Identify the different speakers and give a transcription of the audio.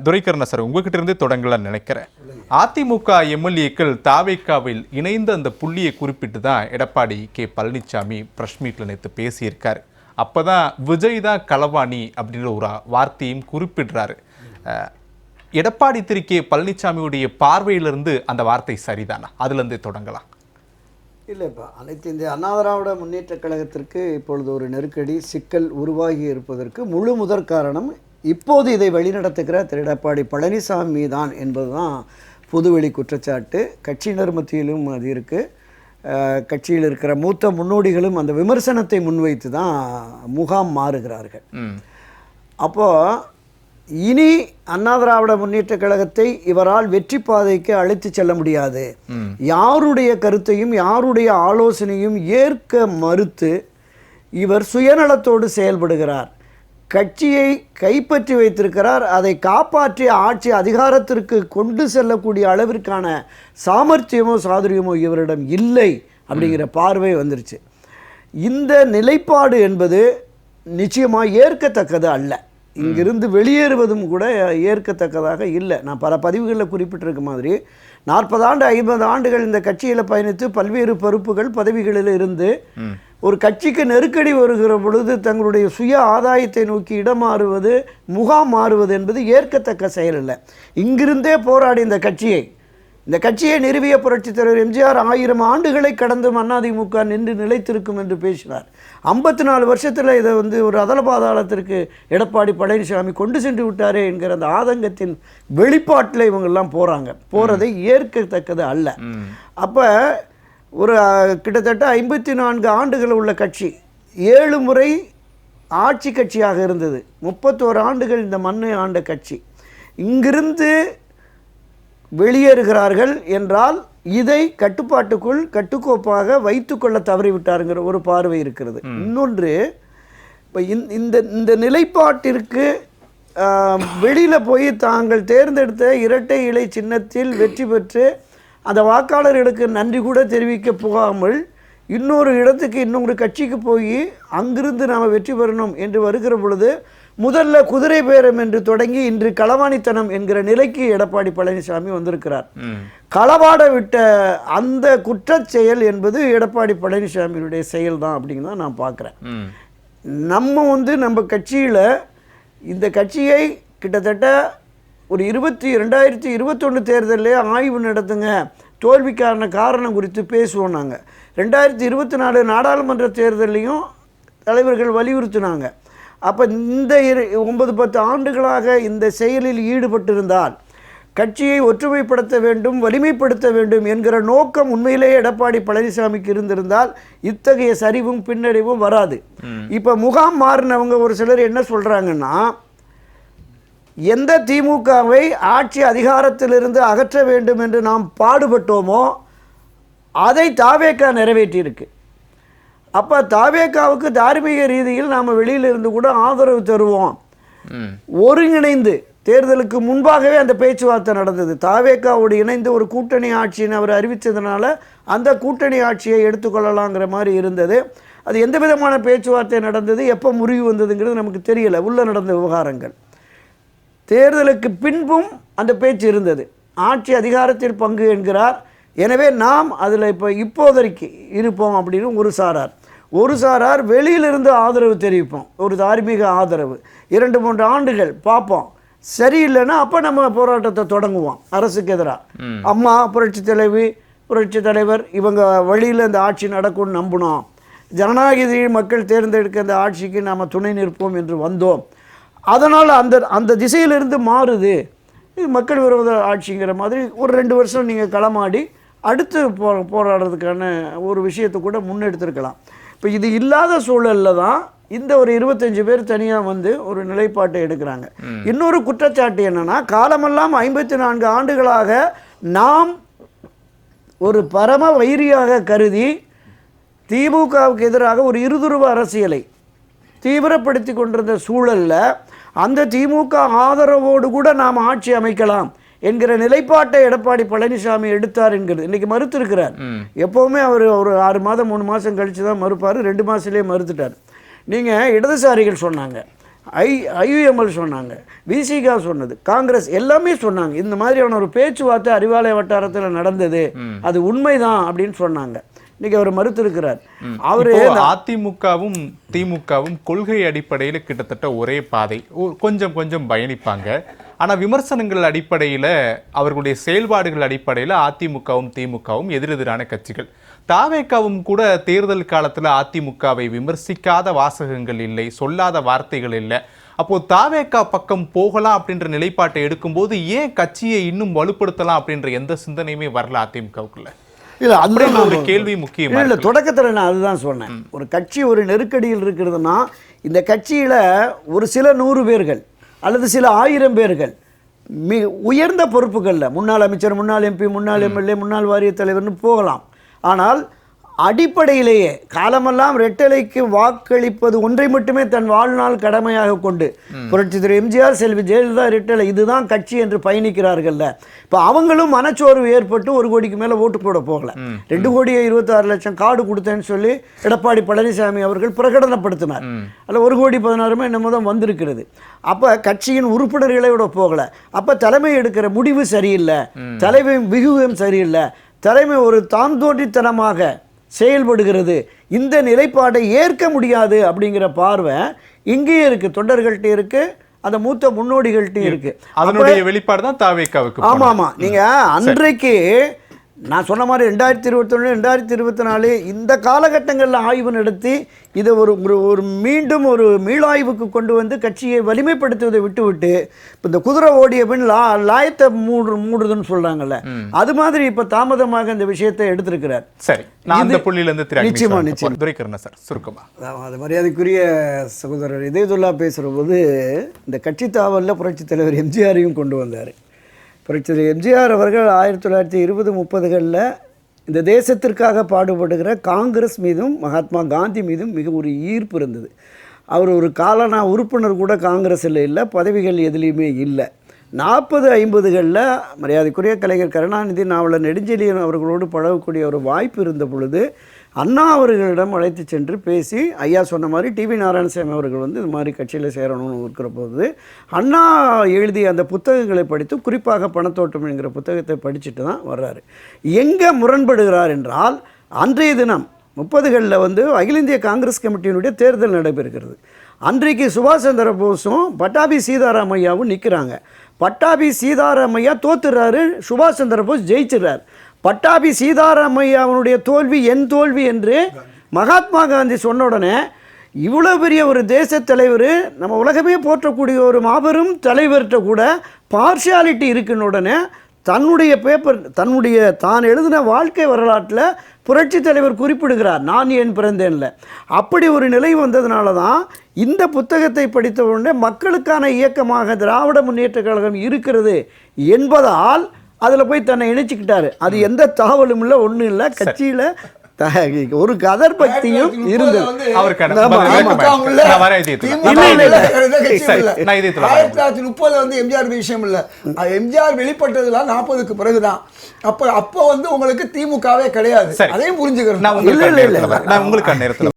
Speaker 1: துரைக்கண்ண sir, உங்ககிட்ட இருந்தே தொடங்கலாம்னு நினைக்கிறேன். அதிமுக எம்எல்ஏக்கள் தாவேக்காவில் இணைந்த அந்த புள்ளியை குறிப்பிட்டு தான் எடப்பாடி பழனிசாமி பிரஸ் மீட்ல நேற்று பேசியிருக்காரு. அப்போதான் விஜய் தான் களவாணி அப்படின்ற ஒரு வார்த்தையும் குறிப்பிடுறாரு. எடப்பாடி பழனிசாமியுடைய பார்வையிலிருந்து அந்த வார்த்தை சரிதானா? அதுலேருந்து தொடங்கலாம்.
Speaker 2: இல்லைப்பா, அனைத்து இந்திய அண்ணா திராவிட முன்னேற்றக் கழகத்திற்கு இப்பொழுது ஒரு நெருக்கடி சிக்கல் உருவாகி இருப்பதற்கு முழு முதற் காரணம் இப்போது இதை வழிநடத்துகிற திரு எடப்பாடி பழனிசாமி தான் என்பதுதான் பொதுவெளி குற்றச்சாட்டு. கட்சியினர் மத்தியிலும் அது இருக்குது. கட்சியில் இருக்கிற மூத்த முன்னோடிகளும் அந்த விமர்சனத்தை முன்வைத்து தான் முகாம் மாறுகிறார்கள். அப்போது இனி அண்ணா திராவிட முன்னேற்றக் கழகத்தை இவரால் வெற்றி பாதைக்கு அழைத்து செல்ல முடியாது. யாருடைய கருத்தையும் யாருடைய ஆலோசனையும் ஏற்க மறுத்து இவர் சுயநலத்தோடு செயல்படுகிறார். கட்சியை கைப்பற்றி வைத்திருக்கிறார். அதை காப்பாற்றி ஆட்சி அதிகாரத்திற்கு கொண்டு செல்லக்கூடிய அளவிற்கான சாமர்த்தியமோ சாதுரியமோ இவரிடம் இல்லை அப்படிங்கிற பார்வை வந்துருச்சு. இந்த நிலைப்பாடு என்பது நிச்சயமாக ஏற்கத்தக்கது அல்ல. இங்கிருந்து வெளியேறுவதும் கூட ஏற்கத்தக்கதாக இல்லை. நான் பல பதிவுகளில் குறிப்பிட்டிருக்க மாதிரி 40 ஆண்டு 50 ஆண்டுகள் இந்த கட்சியில் பயணித்து பல்வேறு பொறுப்புகள் பதவிகளில் இருந்து ஒரு கட்சிக்கு நெருக்கடி வருகிற பொழுது தங்களுடைய சுய ஆதாயத்தை நோக்கி இடம் மாறுவது, முகாம் மாறுவது என்பது ஏற்கத்தக்க செயல் இல்லை. இங்கிருந்தே போராடி இந்த கட்சியை நிறுவிய புரட்சித் தலைவர் எம்ஜிஆர் 1000 ஆண்டுகளை கடந்து அதிமுக நின்று நிலைத்திருக்கும் என்று பேசினார். 54 வருஷத்தில் இதை ஒரு அதல பாதாளத்திற்கு எடப்பாடி பழனிசாமி கொண்டு சென்று விட்டாரே என்கிற அந்த ஆதங்கத்தின் வெளிப்பாட்டில் இவங்கெல்லாம் போகிறதை ஏற்கத்தக்கது அல்ல. அப்போ ஒரு கிட்டத்தட்ட 54 ஆண்டுகள் உள்ள கட்சி 7 முறை ஆட்சி கட்சியாக இருந்தது. 31 ஆண்டுகள் இந்த மண்ணை ஆண்ட கட்சி இங்கிருந்து வெளியேறுகிறார்கள் என்றால் இதை கட்டுக்கோப்பாக வைத்துக்கொள்ள தவறிவிட்டாருங்கிற ஒரு பார்வை இருக்கிறது. இன்னொன்று, இப்போ இந்த நிலைப்பாட்டிற்கு வெளியில் போய் தாங்கள் தேர்ந்தெடுத்த இரட்டை இலை சின்னத்தில் வெற்றி பெற்று அந்த வாக்காளர்களுக்கு நன்றி கூட தெரிவிக்க போகாமல் இன்னொரு இடத்துக்கு இன்னொரு கட்சிக்கு போய் அங்கிருந்து நாம் வெற்றி பெறணும் என்று வருகிற பொழுது முதல்ல குதிரை பேரம் என்று தொடங்கி இன்று களவாணித்தனம் என்கிற நிலைக்கு எடப்பாடி பழனிசாமி வந்திருக்கிறார். களவாட விட்ட அந்த குற்றச் செயல் என்பது எடப்பாடி பழனிசாமியினுடைய செயல் தான் அப்படிங்கிறத நான் பார்க்குறேன். நம்ம கட்சியில் இந்த கட்சியை கிட்டத்தட்ட ஒரு 2021 தேர்தலில் ஆய்வு நடத்துங்க, தோல்விக்கான காரணம் குறித்து பேசுவோம். நாங்கள் 2024 நாடாளுமன்ற தேர்தலையும் தலைவர்கள் வலியுறுத்தினாங்க. அப்போ இந்த 9-10 ஆண்டுகளாக இந்த செயலில் ஈடுபட்டிருந்தால் கட்சியை ஒற்றுமைப்படுத்த வேண்டும், வலிமைப்படுத்த வேண்டும் என்கிற நோக்கம் உண்மையிலேயே எடப்பாடி பழனிசாமிக்கு இருந்திருந்தால் இத்தகைய சரிவும் பின்னடைவும் வராது. இப்போ முகாம் மாறினவங்க ஒரு சிலர் என்ன சொல்கிறாங்கன்னா, எந்த திமுகவை ஆட்சி அதிகாரத்திலிருந்து அகற்ற வேண்டும் என்று நாம் பாடுபட்டோமோ அதை தாவேகா நிறைவேற்றியிருக்கு. அப்போ தாவேகாவுக்கு தார்மீக ரீதியில் நாம் வெளியிலிருந்து கூட ஆதரவு தருவோம். ஒருங்கிணைந்து தேர்தலுக்கு முன்பாகவே அந்த பேச்சுவார்த்தை நடந்தது. தாவேகாவோடு இணைந்து ஒரு கூட்டணி ஆட்சின்னு அவர் அறிவித்ததுனால அந்த கூட்டணி ஆட்சியை எடுத்துக்கொள்ளலாங்கிற மாதிரி இருந்தது. அது எந்த விதமான பேச்சுவார்த்தை நடந்தது, எப்போ முறிவு வந்ததுங்கிறது நமக்கு தெரியலை. உள்ளே நடந்த விவகாரங்கள். தேர்தலுக்கு பின்பும் அந்த பேச்சு இருந்தது. ஆட்சி அதிகாரத்தில் பங்கு என்கிறார். எனவே நாம் அதில் இப்போதைக்கு இருப்போம் அப்படின்னு ஒரு சாரார் வெளியிலிருந்து ஆதரவு தெரிவிப்போம், ஒரு தார்மீக ஆதரவு. 2-3 ஆண்டுகள் பார்ப்போம், சரியில்லைன்னா அப்போ நம்ம போராட்டத்தை தொடங்குவோம் அரசுக்கு எதிராக. அம்மா புரட்சி தலைவர் இவங்க வழியில் இந்த ஆட்சி நடக்கும்னு நம்பினோம். ஜனநாயக மக்கள் தேர்ந்தெடுக்க அந்த ஆட்சிக்கு நாம் துணை நிற்போம் என்று வந்தோம். அதனால் அந்த திசையிலிருந்து மாறுது, இது மக்கள் விரோத ஆட்சிங்கிற மாதிரி ஒரு 2 வருஷம் நீங்கள் களமாடி அடுத்து போராடுறதுக்கான ஒரு விஷயத்தை கூட முன்னெடுத்திருக்கலாம். இப்போ இது இல்லாத சூழலில் தான் இந்த ஒரு 25 பேர் தனியாக ஒரு நிலைப்பாட்டை எடுக்கிறாங்க. இன்னொரு குற்றச்சாட்டு என்னென்னா, காலமெல்லாம் 54 ஆண்டுகளாக நாம் ஒரு பரம வைரியாக கருதி திமுகவுக்கு எதிராக ஒரு இருதுருவ அரசியலை தீவிரப்படுத்தி கொண்டிருந்த சூழலில் அந்த திமுக ஆதரவோடு கூட நாம் ஆட்சி அமைக்கலாம் என்கிற நிலைப்பாட்டை எடப்பாடி பழனிசாமி எடுத்தார் என்கிறது இன்றைக்கி மறுத்திருக்கிறார். எப்போவுமே அவர் ஒரு 6 மாதம் 3 மாதம் கழித்து தான் மறுப்பார். 2 மாதத்துலேயே மறுத்துட்டார். நீங்கள் இடதுசாரிகள் சொன்னாங்க ஐயுஎம்எல் சொன்னாங்க, விசிகா சொன்னது, காங்கிரஸ் எல்லாமே சொன்னாங்க. இந்த மாதிரியான ஒரு பேச்சுவார்த்தை அறிவாலய வட்டாரத்தில் நடந்தது, அது உண்மைதான் அப்படின்னு சொன்னாங்க. இன்னைக்கு அவர் மறுத்திருக்கிறார். அவரு
Speaker 1: அதிமுகவும் திமுகவும் கொள்கை அடிப்படையில் கிட்டத்தட்ட ஒரே பாதை, கொஞ்சம் கொஞ்சம் பயணிப்பாங்க. ஆனால் விமர்சனங்கள் அடிப்படையில், அவர்களுடைய செயல்பாடுகள் அடிப்படையில் அதிமுகவும் திமுகவும் எதிரெதிரான கட்சிகள். தாவேக்காவும் கூட தேர்தல் காலத்தில் அதிமுகவை விமர்சிக்காத வாசகங்கள் இல்லை, சொல்லாத வார்த்தைகள் இல்லை. அப்போ தாவேக்கா பக்கம் போகலாம் அப்படின்ற நிலைப்பாட்டை எடுக்கும்போது ஏன் கட்சியை இன்னும் வலுப்படுத்தலாம் அப்படின்ற எந்த சிந்தனையுமே வரல அதிமுகவுக்குள்ள?
Speaker 2: இல்லை, அந்த
Speaker 1: ஒரு கேள்வி முக்கியம்.
Speaker 2: இல்லை, தொடக்கத்தில் நான் அதுதான் சொன்னேன். ஒரு கட்சி ஒரு நெருக்கடியில் இருக்கிறதுனா, இந்த கட்சியில் ஒரு சில 100 பேர்கள் அல்லது சில 1000 பேர்கள் உயர்ந்த பொறுப்புகளில் முன்னாள் அமைச்சர், முன்னாள் எம்பி, முன்னாள் எம்எல்ஏ, முன்னாள் வாரிய தலைவர்னு போகலாம். ஆனால் அடிப்படையிலேயே காலமெல்லாம் ரெட்டலைக்கு வாக்களிப்பது ஒன்றை மட்டுமே தன் வாழ்நாள் கடமையாக கொண்டு புரட்சி திரு எம்ஜிஆர், செல்வி ஜெயலலிதா ரெட்டலை இதுதான் கட்சி என்று பயணிக்கிறார்கள்ல. இப்போ அவங்களும் மனச்சோர்வு ஏற்பட்டு 1 கோடிக்கு மேலே ஓட்டு போட போகல. 2,26,00,000 கார்டு கொடுத்தேன்னு சொல்லி எடப்பாடி பழனிசாமி அவர்கள் பிரகடனப்படுத்தினார். அதில் 1,16,00,000 என்னமோ தான் வந்திருக்கிறது. அப்போ கட்சியின் உறுப்பினர்களோட போகல. அப்போ தலைமை எடுக்கிற முடிவு சரியில்லை, தலைமை வியூகம் சரியில்லை, தலைமை ஒரு தாந்தோன்றித்தனமாக செயல்படுகிறது, இந்த நிலைப்பாடை ஏற்க முடியாது அப்படிங்கிற பார்வை இங்கேயே இருக்கு, தொண்டர்கள்ட்ட இருக்கு, அந்த மூத்த முன்னோடிகள்ட்ட இருக்கு.
Speaker 1: அதனுடைய வெளிப்பாடு தான் தாவேக்காவுக்கு.
Speaker 2: ஆமா ஆமா, நீங்க அன்றைக்கு நான் சொன்ன மாதிரி 2021 2024 இந்த காலகட்டங்களில் ஆய்வு நடத்தி இதை ஒரு மீண்டும் ஒரு மீளாய்வுக்கு கொண்டு வந்து கட்சியை வலிமைப்படுத்துவதை விட்டுவிட்டு இப்போ இந்த குதிரை ஓடிய பின் லாயத்தை மூடுதுன்னு சொல்றாங்கல்ல, அது மாதிரி இப்போ தாமதமாக இந்த விஷயத்தை எடுத்திருக்கிறார்.
Speaker 1: சரி, நான் அந்த புள்ளியிலிருந்து
Speaker 2: நிச்சயமா நிச்சயம்
Speaker 1: துரைக்கண்ண சார் சுருக்கமா.
Speaker 2: அது மரியாதைக்குரிய சகோதரர் இதயதுல்லா பேசுகிற போது இந்த கட்சி தாவலில் புரட்சித் தலைவர் எம்ஜிஆரையும் கொண்டு வந்தார். புரட்சி எம்ஜிஆர் அவர்கள் 1920-30களில் இந்த தேசத்திற்காக பாடுபடுகிற காங்கிரஸ் மீதும் மகாத்மா காந்தி மீதும் மிக ஒரு ஈர்ப்பு இருந்தது. அவர் ஒரு காலனா உறுப்பினர் கூட காங்கிரஸில் இல்லை, பதவிகள் எதுலேயுமே இல்லை. 40-50களில் மரியாதைக்குரிய கலைஞர் கருணாநிதி, நாவலர் நெடுஞ்செழியன் அவர்களோடு பழகக்கூடிய ஒரு வாய்ப்பு இருந்த பொழுது அண்ணா அவர்களிடம் அழைத்து சென்று பேசி, ஐயா சொன்ன மாதிரி டிவி நாராயணசாமி அவர்கள் வந்து இது மாதிரி கட்சியில் சேரணும்னு இருக்கிற போது அண்ணா எழுதிய அந்த புத்தகங்களை படித்து, குறிப்பாக பணத்தோட்டம் என்கிற புத்தகத்தை படிச்சுட்டு தான் வர்றாரு. எங்கே முரண்படுகிறார் என்றால், அன்றைய தினம் 30களில் வந்து அகில இந்திய காங்கிரஸ் கமிட்டியினுடைய தேர்தல் நடைபெறுகிறது. அன்றைக்கு சுபாஷ் சந்திர போஸும் பட்டாபி சீதாராமையாவும் நிற்கிறாங்க. பட்டாபி சீதாராமையா தோத்துறாரு, சுபாஷ் சந்திர போஸ் ஜெயிச்சிடறார். பட்டாபி சீதாராமையாவுடைய தோல்வி என் தோல்வி என்று மகாத்மா காந்தி சொன்ன உடனே, இவ்வளோ பெரிய ஒரு தேச தலைவர், நம்ம உலகமே போற்றக்கூடிய ஒரு மாபெரும் தலைவர்கிட்ட கூட பார்ஷியாலிட்டி இருக்குன்னு உடனே தன்னுடைய பேப்பர், தான் எழுதின வாழ்க்கை வரலாற்றில் புரட்சி தலைவர் குறிப்பிடுகிறார், நான் ஏன் பிறந்தேன்ல. அப்படி ஒரு நிலை வந்ததுனால தான் இந்த புத்தகத்தை படித்த உடனே மக்களுக்கான இயக்கமாக திராவிட முன்னேற்ற கழகம் இருக்கிறது என்பதால் அதில் போய் தன்னை இணைச்சிக்கிட்டாரு. அது எந்த தாவலும் இல்லை, ஒன்றும் இல்லை, கட்சியில் ஒரு கதர் பக்தியும் இருந்தது.
Speaker 3: 1930 வந்து எம்ஜிஆர் விஷயம் இல்லை, எம்ஜிஆர் வெளிப்பட்டதுலாம் 40க்கு பிறகுதான். அப்போ வந்து உங்களுக்கு திமுகவே கிடையாது, அதையும் புரிஞ்சுக்கிறேன்.
Speaker 1: நான் உங்களுக்கு